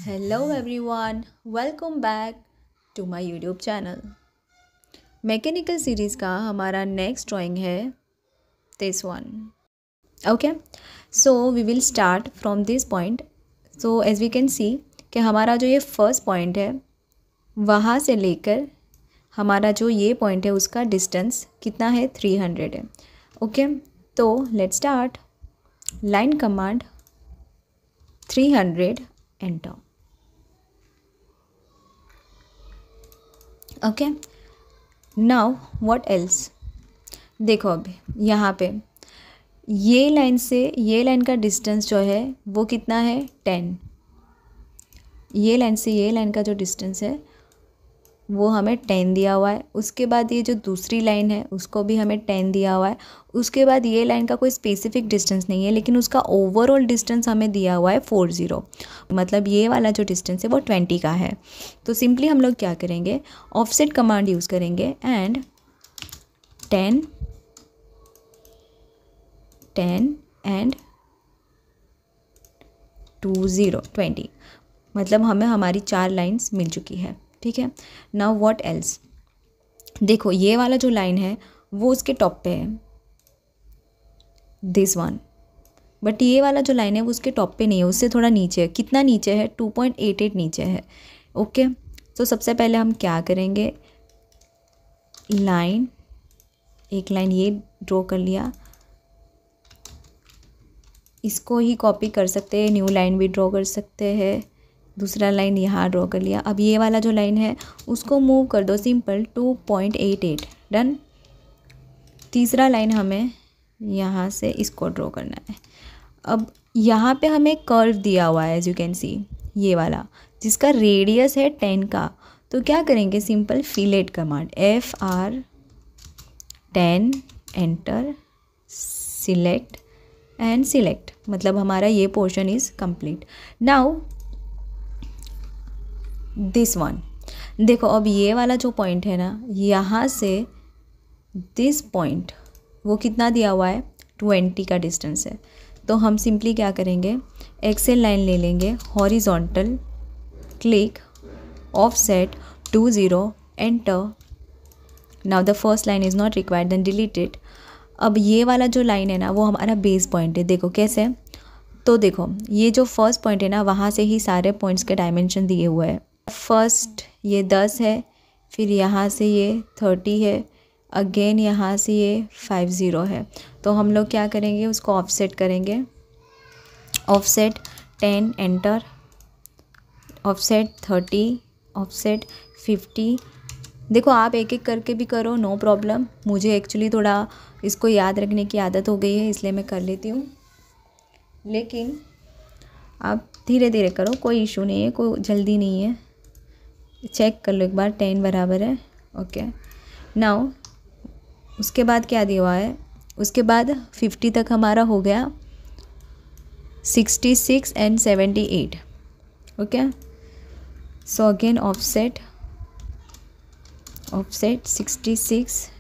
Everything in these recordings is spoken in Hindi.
Hello everyone, welcome back to my YouTube channel. Mechanical series का हमारा नेक्स्ट ड्राइंग है this one. Okay, so we will start from this point. So as we can see कि हमारा जो ये फर्स्ट पॉइंट है वहाँ से लेकर हमारा जो ये पॉइंट है उसका डिस्टेंस कितना है, 300 है। ओके, तो let's start. Line command 300 enter. Okay, now what else. देखो अभी यहाँ पे ये लाइन से ये लाइन का डिस्टेंस जो है वो कितना है, 10। ये लाइन से ये लाइन का जो डिस्टेंस है वो हमें 10 दिया हुआ है। उसके बाद ये जो दूसरी लाइन है उसको भी हमें 10 दिया हुआ है। उसके बाद ये लाइन का कोई स्पेसिफिक डिस्टेंस नहीं है, लेकिन उसका ओवरऑल डिस्टेंस हमें दिया हुआ है 40। मतलब ये वाला जो डिस्टेंस है वो 20 का है। तो सिंपली हम लोग क्या करेंगे, ऑफसेट कमांड यूज़ करेंगे एंड 10 एंड 20 मतलब हमें हमारी 4 लाइन्स मिल चुकी है। ठीक है, नाउ व्हाट एल्स। देखो ये वाला जो लाइन है वो उसके टॉप पे है, दिस वन। बट ये वाला जो लाइन है वो उसके टॉप पे नहीं है, उससे थोड़ा नीचे है। कितना नीचे है, 2.88 नीचे है। ओके, तो सबसे पहले हम क्या करेंगे, लाइन, एक लाइन ये ड्रॉ कर लिया, इसको ही कॉपी कर सकते हैं, न्यू लाइन भी ड्रॉ कर सकते हैं। दूसरा लाइन यहाँ ड्रॉ कर लिया। अब ये वाला जो लाइन है उसको मूव कर दो, सिंपल 2.88, डन। तीसरा लाइन हमें यहाँ से इसको ड्रॉ करना है। अब यहाँ पे हमें कर्व दिया हुआ है, एज यू कैन सी, ये वाला जिसका रेडियस है 10 का। तो क्या करेंगे, simple fillet command FR10 enter, select and select, मतलब हमारा ये portion is complete. Now this one, देखो अब ये वाला जो पॉइंट है ना, यहाँ से दिस पॉइंट वो कितना दिया हुआ है, 20 का डिस्टेंस है। तो हम सिंपली क्या करेंगे, एक्सेल लाइन ले लेंगे, horizontal, click, offset 20 enter. Now the first line is not required, then delete it. अब ये वाला जो लाइन है ना वो हमारा बेस पॉइंट है। देखो कैसे, तो देखो ये जो फर्स्ट पॉइंट है ना वहाँ से ही सारे पॉइंट्स के डायमेंशन दिए हुए हैं। फर्स्ट ये 10 है, फिर यहाँ से ये 30 है, अगेन यहाँ से ये 50 है। तो हम लोग क्या करेंगे, उसको ऑफसेट करेंगे, ऑफसेट 10 एंटर, ऑफसेट 30, ऑफसेट 50। देखो आप एक एक करके भी करो, नो प्रॉब्लम। मुझे एक्चुअली थोड़ा इसको याद रखने की आदत हो गई है, इसलिए मैं कर लेती हूँ, लेकिन आप धीरे धीरे करो, कोई इशू नहीं है, कोई जल्दी नहीं है। चेक कर लो एक बार, 10 बराबर है। ओके, नाउ उसके बाद क्या दिया हुआ है, उसके बाद 50 तक हमारा हो गया, 66 and 78। Okay, so again offset 66,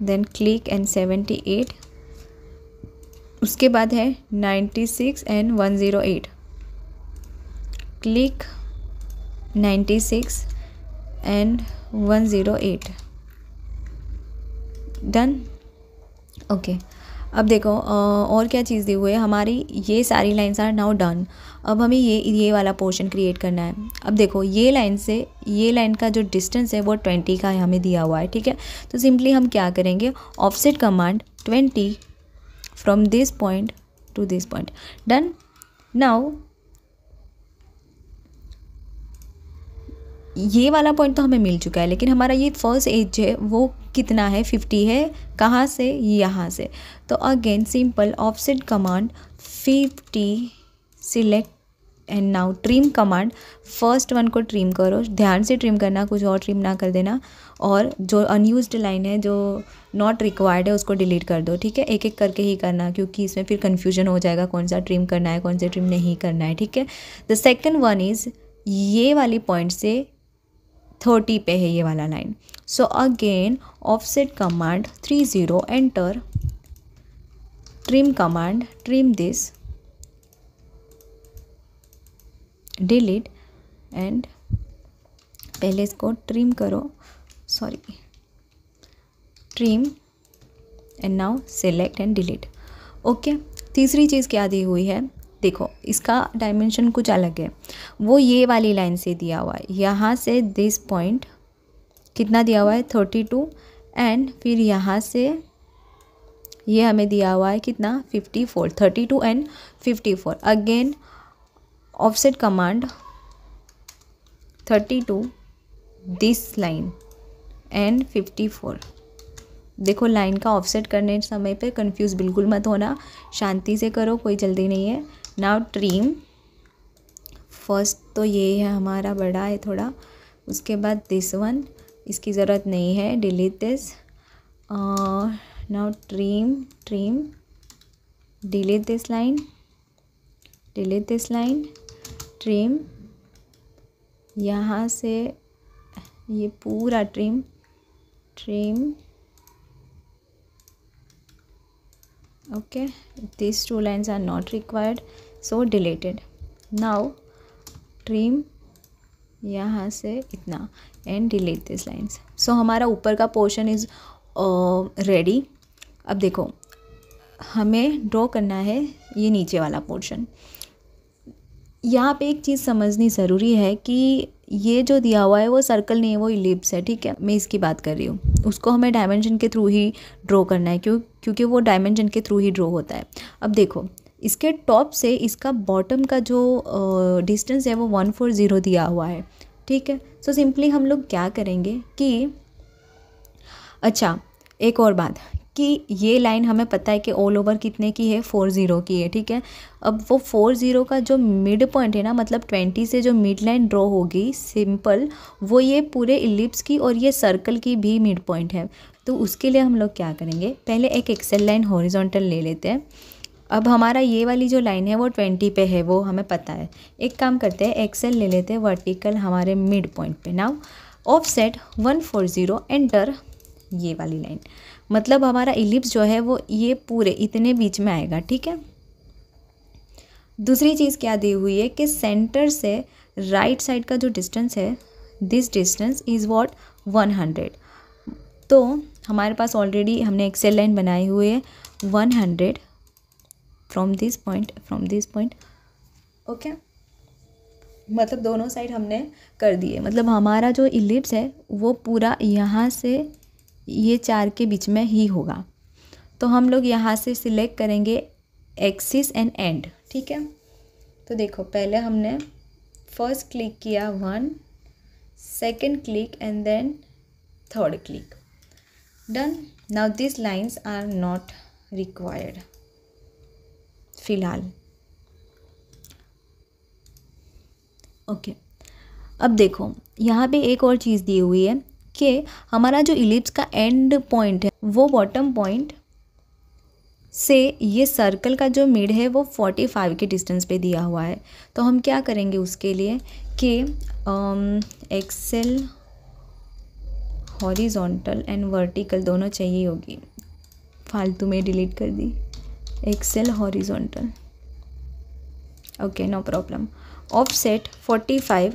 then click and 78। उसके बाद है 96 and 108, click 96 and 108, done. Okay, अब देखो और क्या चीज़ दी हुई है हमारी, ये सारी लाइन्स आर नाउ डन। अब हमें ये वाला पोर्शन क्रिएट करना है। अब देखो ये लाइन से ये लाइन का जो डिस्टेंस है वो 20 का हमें दिया हुआ है। ठीक है, तो सिंपली हम क्या करेंगे, offset command 20 from this point two this point, done. Now ये वाला पॉइंट तो हमें मिल चुका है, लेकिन हमारा ये फर्स्ट एज है वो कितना है, 50 है। कहाँ से, यहाँ से। तो again simple offset command 50, select and now trim command, first one को ट्रिम करो, ध्यान से ट्रिम करना, कुछ और ट्रिम ना कर देना। और जो अनयूज्ड लाइन है, जो नॉट रिक्वायर्ड है, उसको डिलीट कर दो। ठीक है, एक एक करके ही करना, क्योंकि इसमें फिर कन्फ्यूजन हो जाएगा कौन सा ट्रिम करना है, कौन सा ट्रिम नहीं करना है। ठीक है, द सेकेंड वन इज़ ये वाली पॉइंट से 30 पे है ये वाला line. So again offset command 30 enter, trim command, trim this, delete and पहले इसको ट्रिम करो, sorry trim and now select and delete. Okay, तीसरी चीज़ क्या दी हुई है, देखो इसका डायमेंशन कुछ अलग है, वो ये वाली लाइन से दिया हुआ है, यहाँ से दिस पॉइंट कितना दिया हुआ है 32 एंड फिर यहाँ से ये हमें दिया हुआ है कितना 54, 32 and 54। Again offset command 32 this line and 54। देखो लाइन का ऑफसेट करने समय पे कंफ्यूज बिल्कुल मत होना, शांति से करो, कोई जल्दी नहीं है। नाउ ट्रिम, फर्स्ट तो ये है हमारा बड़ा है थोड़ा, उसके बाद दिस वन, इसकी ज़रूरत नहीं है, delete this. Now trim delete this line, trim, यहाँ से ये पूरा trim, okay, these two lines are not required so deleted। now trim यहाँ से इतना and delete these lines। so हमारा ऊपर का पोर्शन इज़ रेडी। अब देखो हमें ड्रॉ करना है ये नीचे वाला पोर्शन। यहाँ पे एक चीज़ समझनी ज़रूरी है कि ये जो दिया हुआ है वो सर्कल नहीं है, वो इलिप्स है, ठीक है, मैं इसकी बात कर रही हूँ। उसको हमें डायमेंशन के थ्रू ही ड्रॉ करना है, क्योंकि वो डायमेंशन के थ्रू ही ड्रॉ होता है। अब देखो इसके टॉप से इसका बॉटम का जो डिस्टेंस है वो 140 दिया हुआ है, ठीक है। सो सिंपली हम लोग क्या करेंगे कि अच्छा एक और बात कि ये लाइन हमें पता है कि ऑल ओवर कितने की है 40 की है, ठीक है। अब वो 40 का जो मिड पॉइंट है ना, मतलब 20 से जो मिड लाइन ड्रॉ होगी सिंपल, वो ये पूरे इलिप्स की और ये सर्कल की भी मिड पॉइंट है। तो उसके लिए हम लोग क्या करेंगे, पहले एक एक्सेल लाइन हॉरिजॉन्टल ले लेते हैं। अब हमारा ये वाली जो लाइन है वो 20 पे है, वो हमें पता है। एक काम करते हैं, एक्सेल ले लेते हैं वर्टिकल हमारे मिड पॉइंट पे। नाउ ऑफसेट 140 एंटर ये वाली लाइन, मतलब हमारा इलिप्स जो है वो ये पूरे इतने बीच में आएगा, ठीक है। दूसरी चीज़ क्या दी हुई है कि सेंटर से राइट साइड का जो डिस्टेंस है, दिस डिस्टेंस इज़ व्हाट 100। तो हमारे पास ऑलरेडी हमने एक्सेल लाइन बनाई हुई है 100 फ्रॉम दिस पॉइंट, ओके। मतलब दोनों साइड हमने कर दिए, मतलब हमारा जो इलिप्स है वो पूरा यहाँ से ये 4 के बीच में ही होगा। तो हम लोग यहाँ से सिलेक्ट करेंगे एक्सिस एंड एंड, ठीक है। तो देखो पहले हमने फर्स्ट क्लिक किया 1, second click and then third click, done. Now this lines are not required फिलहाल, ओके। अब देखो यहाँ पे एक और चीज़ दी हुई है कि हमारा जो इलिप्स का एंड पॉइंट है वो बॉटम पॉइंट से ये सर्कल का जो मिड है वो 45 के डिस्टेंस पे दिया हुआ है। तो हम क्या करेंगे उसके लिए कि एक्सेल हॉरिजॉन्टल एंड वर्टिकल दोनों चाहिए होगी, फालतू में डिलीट कर दी, Excel horizontal, okay no problem. Offset 45,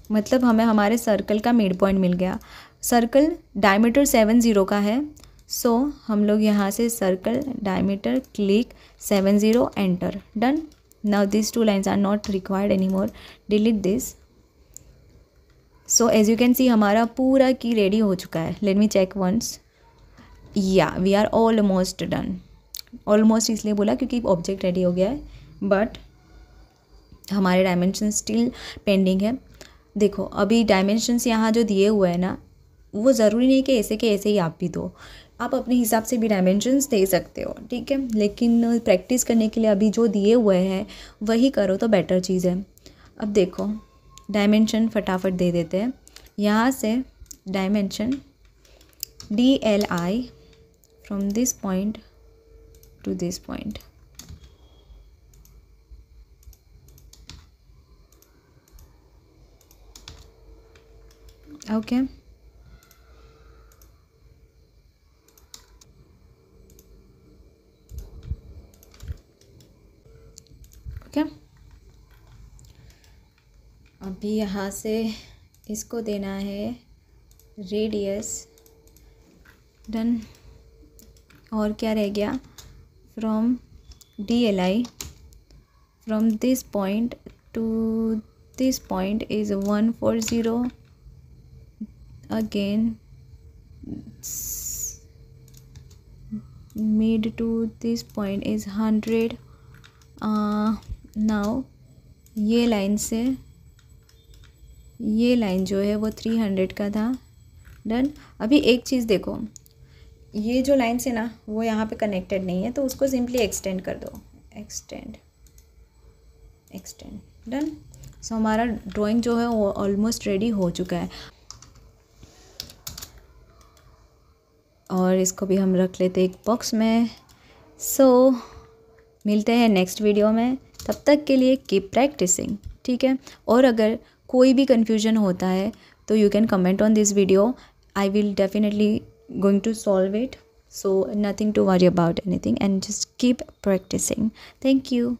मतलब हमें हमारे सर्कल का मिड पॉइंट मिल गया। सर्कल डायमीटर 70 का है, सो हम लोग यहाँ से circle diameter click 70 enter, done. Now this 2 lines are not required any more, delete this. So as you can see हमारा पूरा की रेडी हो चुका है। लेट मी चेक वंस, या we are almost done. Almost इसलिए बोला क्योंकि ऑब्जेक्ट रेडी हो गया है, बट हमारे डायमेंशन स्टिल पेंडिंग है। देखो अभी डायमेंशंस यहाँ जो दिए हुए हैं ना, वो ज़रूरी नहीं कि ऐसे के ऐसे ही आप भी दो, आप अपने हिसाब से भी डायमेंशंस दे सकते हो, ठीक है। लेकिन प्रैक्टिस करने के लिए अभी जो दिए हुए हैं वही करो तो बेटर चीज़ है। अब देखो डायमेंशन फटाफट दे देते हैं। यहाँ से dimension DLI from this point two this point, okay. Okay अभी यहाँ से इसको देना है रेडियस, डन। और क्या रह गया, from DLI from this point two this point is 140, again mid to this point is 100। Now ये लाइन से ये लाइन जो है वो 300 का था, डन। अभी एक चीज़ देखो, ये जो लाइन से ना वो यहाँ पे कनेक्टेड नहीं है, तो उसको सिंपली एक्सटेंड कर दो, एक्सटेंड, डन। सो हमारा ड्राइंग जो है वो ऑलमोस्ट रेडी हो चुका है। और इसको भी हम रख लेते एक बॉक्स में। सो मिलते हैं नेक्स्ट वीडियो में, तब तक के लिए कीप प्रैक्टिसिंग, ठीक है। और अगर कोई भी कन्फ्यूजन होता है तो you can comment on this video, I will definitely going to solve it, so nothing to worry about anything, and just keep practicing. Thank you.